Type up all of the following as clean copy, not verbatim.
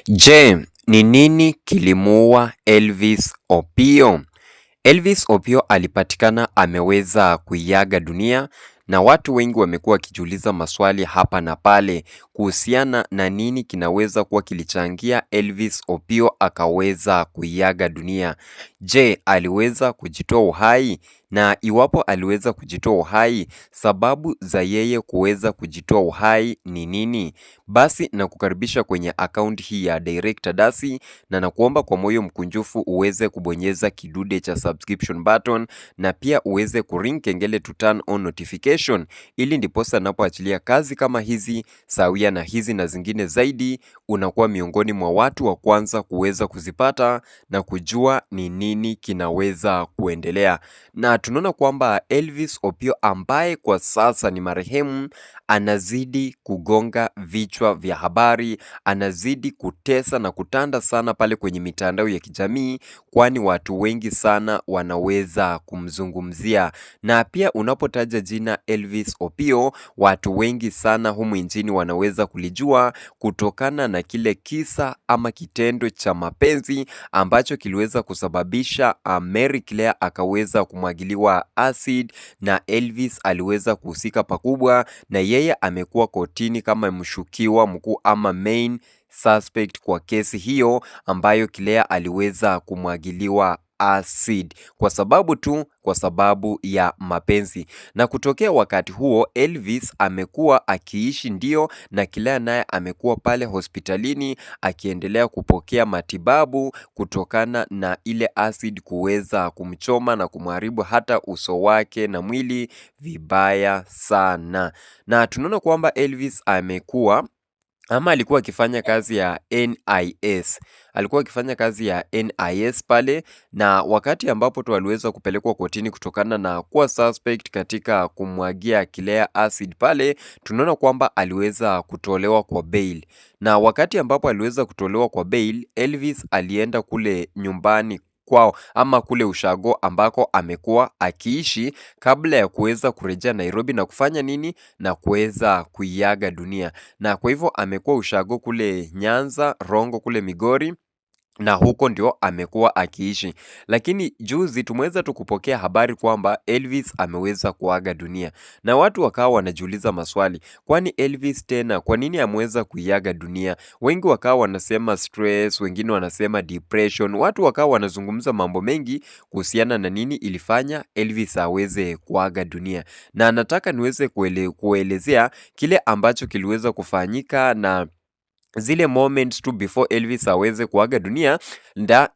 Je, ni nini kilimuua Elvis Opiyo? Elvis Opiyo alipatikana ameweza kuiaga dunia na watu wengi wamekuwa wakijiuliza maswali hapa na pale kuhusiana na nini kinaweza kuwa kilichangia Elvis Opiyo akaweza kuiaga dunia. Je, aliweza kujitoa uhai? Na iwapo aliweza kujitoa uhai, sababu za yeye kuweza kujitoa uhai ni nini? Basi nakukaribisha kwenye account hii ya Director Dasi na nakuomba kwa moyo mkunjufu uweze kubonyeza kidude cha subscription button na pia uweze kuring kengele to turn on notification ili ndiposa napoachilia kazi kama hizi sawia na hizi na zingine zaidi, unakuwa miongoni mwa watu wa kwanza kuweza kuzipata na kujua ni nini kinaweza kuendelea. Na tunaona kwamba Elvis Opiyo ambaye kwa sasa ni marehemu anazidi kugonga vichwa vya habari, anazidi kutesa na kutanda sana pale kwenye mitandao ya kijamii, kwani watu wengi sana wanaweza kumzungumzia. Na pia unapotaja jina Elvis Opiyo, watu wengi sana humu nchini wanaweza kulijua kutokana na kile kisa ama kitendo cha mapenzi ambacho kiliweza kusababisha Mary Claire akaweza kumwagiliwa acid na Elvis aliweza kuhusika pakubwa, na yeye amekuwa kotini kama mshukiwa mkuu ama main suspect kwa kesi hiyo ambayo Claire aliweza kumwagiliwa acid kwa sababu ya mapenzi. Na kutokea wakati huo Elvis amekuwa akiishi ndio, na Claire naye amekuwa pale hospitalini akiendelea kupokea matibabu kutokana na ile acid kuweza kumchoma na kumharibu hata uso wake na mwili vibaya sana. Na tunaona kwamba Elvis alikuwa akifanya kazi ya NIS. Alikuwa akifanya kazi ya NIS pale, na wakati ambapo tu aliweza kupelekwa kotini kutokana na kuwa suspect katika kumwagia Claire acid pale, tunaona kwamba aliweza kutolewa kwa bail. Na wakati ambapo aliweza kutolewa kwa bail, Elvis alienda kule nyumbani kwao ama kule ushago ambako amekuwa akiishi kabla ya kuweza kurejea Nairobi na kufanya nini na kuweza kuiaga dunia. Na kwa hivyo amekuwa ushago kule Nyanza, Rongo kule Migori, na huko ndio amekuwa akiishi. Lakini juzi tumeweza tu kupokea habari kwamba Elvis ameweza kuaga dunia. Na watu wakawa wanajiuliza maswali, kwani Elvis tena kwa nini ameweza kuiaga dunia? Wengi wakawa wanasema stress, wengine wanasema depression. Watu wakawa wanazungumza mambo mengi kuhusiana na nini ilifanya Elvis aweze kuaga dunia. Na nataka niweze kuelezea kile ambacho kiliweza kufanyika na zile moments tu before Elvis aweze kuaga dunia,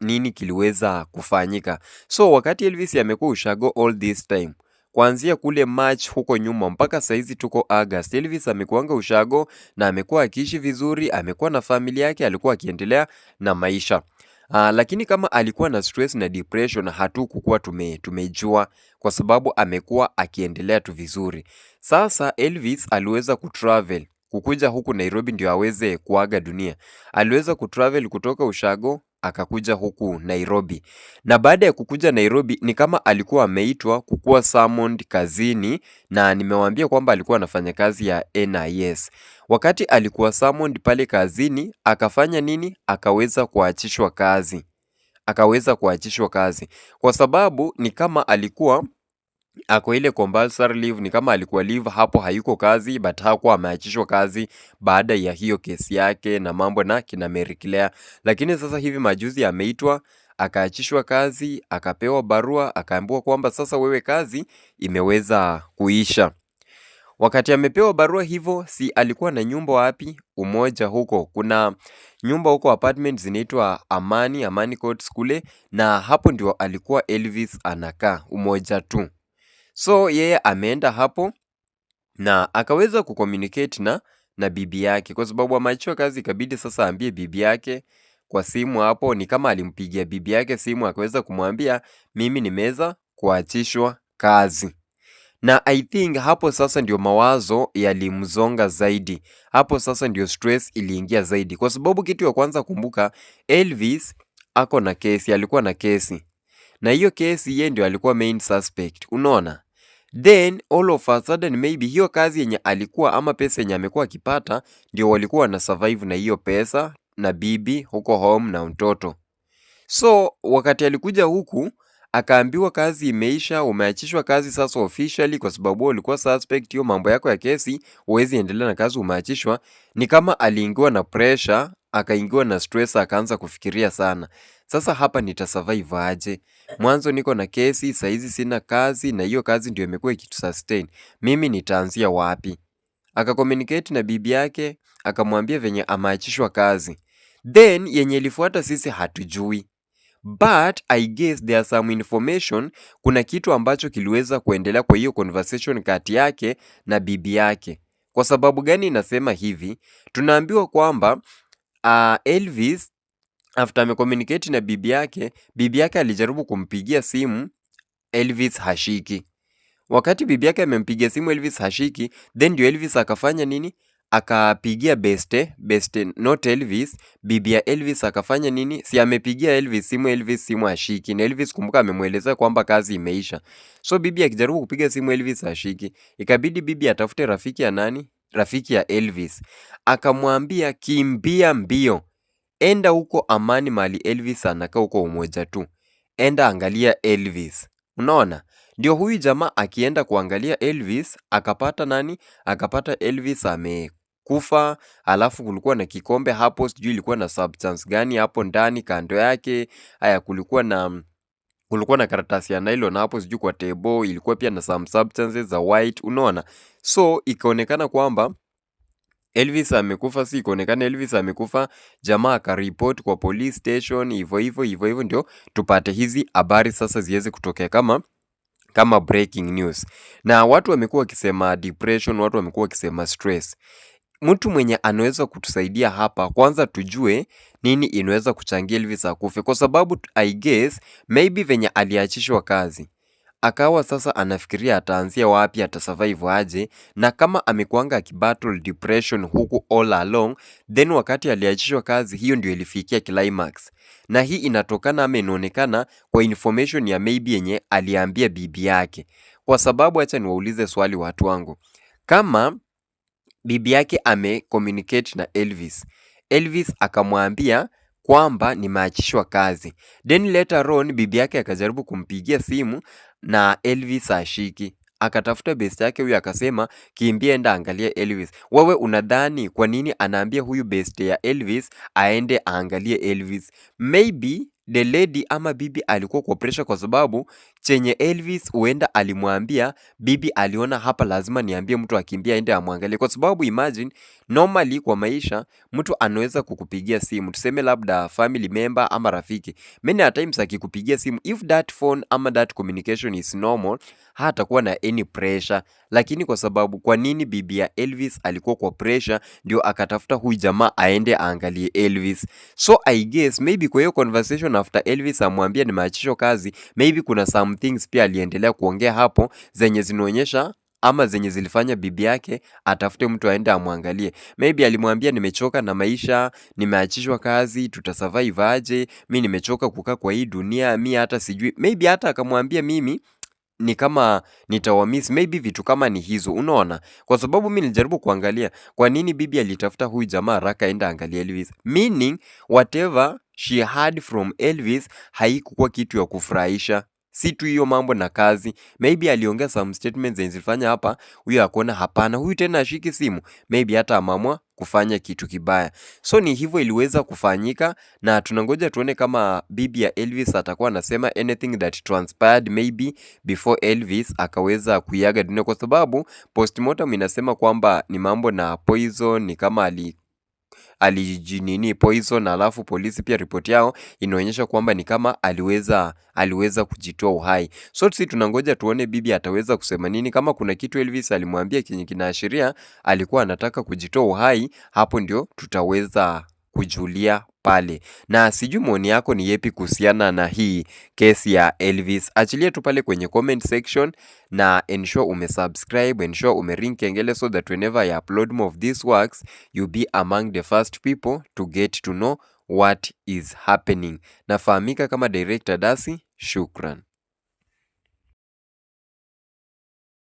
nini kiliweza kufanyika. So wakati Elvis amekuwa ushago all this time, kuanzia kule March huko nyuma mpaka saizi tuko August, Elvis amekuanga ushago na amekuwa akiishi vizuri, amekuwa na familia yake, alikuwa akiendelea na maisha. Lakini kama alikuwa na stress na depression hatukukuwa tumejua, kwa sababu amekuwa akiendelea tu vizuri. Sasa Elvis aliweza kutravel kukuja huku Nairobi ndio aweze kuaga dunia. Aliweza kutravel kutoka ushago akakuja huku Nairobi. Na baada ya kukuja Nairobi ni kama alikuwa ameitwa kukuwa summoned kazini, na nimewaambia kwamba alikuwa anafanya kazi ya NIS. Wakati alikuwa summoned pale kazini akafanya nini? Akaweza kuachishwa kazi. Akaweza kuachishwa kazi kwa sababu ni kama alikuwa ako ile compulsory leave, ni kama alikuwa leave hapo, hayuko kazi, but hakuwa ameachishwa kazi baada ya hiyo kesi yake na mambo na kina Mary Claire. Lakini sasa hivi majuzi ameitwa akaachishwa kazi, akapewa barua, akaambiwa kwamba sasa wewe kazi imeweza kuisha. Wakati amepewa barua hivyo, si alikuwa na nyumba wapi? Umoja huko. Kuna nyumba huko apartment zinaitwa Amani Courts kule, na hapo ndio alikuwa Elvis anakaa, Umoja tu. So yeye ameenda hapo na akaweza kucommunicate na bibi yake, kwa sababu ameachiwa kazi ikabidi sasa aambie bibi yake kwa simu. Hapo ni kama alimpigia bibi yake simu akaweza kumwambia mimi nimeweza kuachishwa kazi. Na I think hapo sasa ndio mawazo yalimzonga zaidi. Hapo sasa ndio stress iliingia zaidi, kwa sababu kitu ya kwanza kumbuka, Elvis ako na kesi, alikuwa na kesi. Na hiyo kesi yeye ndio alikuwa main suspect, unaona? Then all of a sudden maybe hiyo kazi yenye alikuwa ama pesa yenye amekuwa akipata ndio walikuwa na survive na hiyo pesa na bibi huko home na mtoto. So wakati alikuja huku akaambiwa kazi imeisha, umeachishwa kazi sasa officially kwa sababu ulikuwa suspect, hiyo mambo yako ya kesi huwezi endelea na kazi, umeachishwa. Ni kama aliingiwa na pressure, akaingiwa na stress, akaanza kufikiria sana. Sasa hapa nitasurvive aje? Mwanzo niko na kesi, saizi sina kazi na hiyo kazi ndio imekuwa ikitusustain. Mimi nitaanzia wapi? Akakommunicate na bibi yake, akamwambia venye ameachishwa kazi. Then yenye ilifuata sisi hatujui. But I guess there are some information, kuna kitu ambacho kiliweza kuendelea kwa hiyo conversation kati yake na bibi yake. Kwa sababu gani nasema hivi? Tunaambiwa kwamba Elvis after amecommunicate na bibi yake alijaribu kumpigia simu, Elvis hashiki. Wakati bibi yake amempigia simu Elvis hashiki, then ndio Elvis akafanya nini? Akapigia beste not Elvis, bibi ya Elvis akafanya nini? Si amepigia Elvis simu hashiki. Na Elvis kumbuka amemweleza kwamba kazi imeisha. So bibi akijaribu kupiga simu Elvis hashiki. Ikabidi bibi atafute rafiki ya nani? Rafiki ya Elvis. Akamwambia kimbia mbio. Enda huko Amani mahali Elvis anakaa huko Umoja tu. Enda angalia Elvis. Unaona? Ndio huyu jamaa akienda kuangalia Elvis, akapata nani? Akapata Elvis amekufa, alafu kulikuwa na kikombe hapo, sijui ilikuwa na substance gani hapo ndani kando yake. Haya, kulikuwa na karatasi ya nylon hapo sijui kwa table, ilikuwa pia na some substances za white, unaona? So ikaonekana kwamba Elvis amekufa, si ikaonekana Elvis amekufa, jamaa akaripoti kwa police station, hivyo ndio tupate hizi habari sasa ziweze kutokea kama breaking news. Na watu wamekuwa wakisema depression, watu wamekuwa wakisema stress. Mtu mwenye anaweza kutusaidia hapa, kwanza tujue nini inaweza kuchangia Elvis akufe, kwa sababu I guess maybe venye aliachishwa kazi akawa sasa anafikiria ataanzia wapi, atasurvive aje, na kama amekuanga akibattle depression huku all along, then wakati aliachishwa kazi hiyo ndio ilifikia climax. Na hii inatokana ama inaonekana kwa information ya maybe yenye aliambia bibi yake. Kwa sababu acha niwaulize swali watu wangu. Kama bibi yake communicate na Elvis akamwambia kwamba nimeachishwa kazi, then later on bibi yake akajaribu kumpigia simu na Elvis hashiki, akatafuta best yake huyu akasema kimbia enda angalia Elvis. Wewe unadhani kwa nini anaambia huyu best ya Elvis aende aangalie Elvis? Maybe the lady ama bibi alikuwa kwa pressure, kwa sababu chenye Elvis huenda alimwambia bibi aliona hapa lazima niambie mtu akimbia aende amwangalie. Kwa sababu imagine normally kwa maisha mtu anaweza kukupigia simu, tuseme labda family member ama rafiki, many a times akikupigia simu, if that phone ama that communication is normal, hatakuwa na any pressure. Lakini kwa sababu kwa nini bibi ya Elvis alikuwa kwa pressure, ndio akatafuta huyu jamaa aende aangalie Elvis. So I guess maybe kwa hiyo conversation after Elvis amwambia nimeachishwa kazi, maybe kuna some things pia aliendelea kuongea hapo zenye zinaonyesha ama zenye zilifanya bibi yake atafute mtu aende amwangalie. Maybe alimwambia nimechoka na maisha, nimeachishwa kazi, tutasurvive aje, mimi nimechoka kukaa kwa hii dunia, mimi hata sijui. Maybe hata akamwambia mimi ni kama nitawamiss, maybe vitu kama ni hizo, unaona? Kwa sababu mimi nilijaribu kuangalia kwa nini bibi alitafuta huyu jamaa haraka aenda angalia Elvis, meaning whatever she had from Elvis haikuwa kitu ya kufurahisha. Si tu hiyo mambo na kazi, maybe aliongea some statements zenye zilifanya hapa huyo akaona hapana, huyu tena ashiki simu, maybe hata amamwa kufanya kitu kibaya. So ni hivyo iliweza kufanyika, na tunangoja tuone kama bibi ya Elvis atakuwa anasema anything that transpired maybe before Elvis akaweza kuiaga dunia, kwa sababu postmortem inasema kwamba ni mambo na poison, ni kama alijinini poison, alafu polisi pia ripoti yao inaonyesha kwamba ni kama aliweza kujitoa uhai. So sisi tunangoja tuone bibi ataweza kusema nini. Kama kuna kitu Elvis alimwambia kenye kinaashiria alikuwa anataka kujitoa uhai, hapo ndio tutaweza kujulia pale. Na sijui maoni yako ni yepi kuhusiana na hii kesi ya Elvis. Achilia tu pale kwenye comment section, na ensure umesubscribe, ensure umering kengele so that whenever I upload more of these works, you be among the first people to get to know what is happening. Nafahamika kama Director Dasi. Shukran.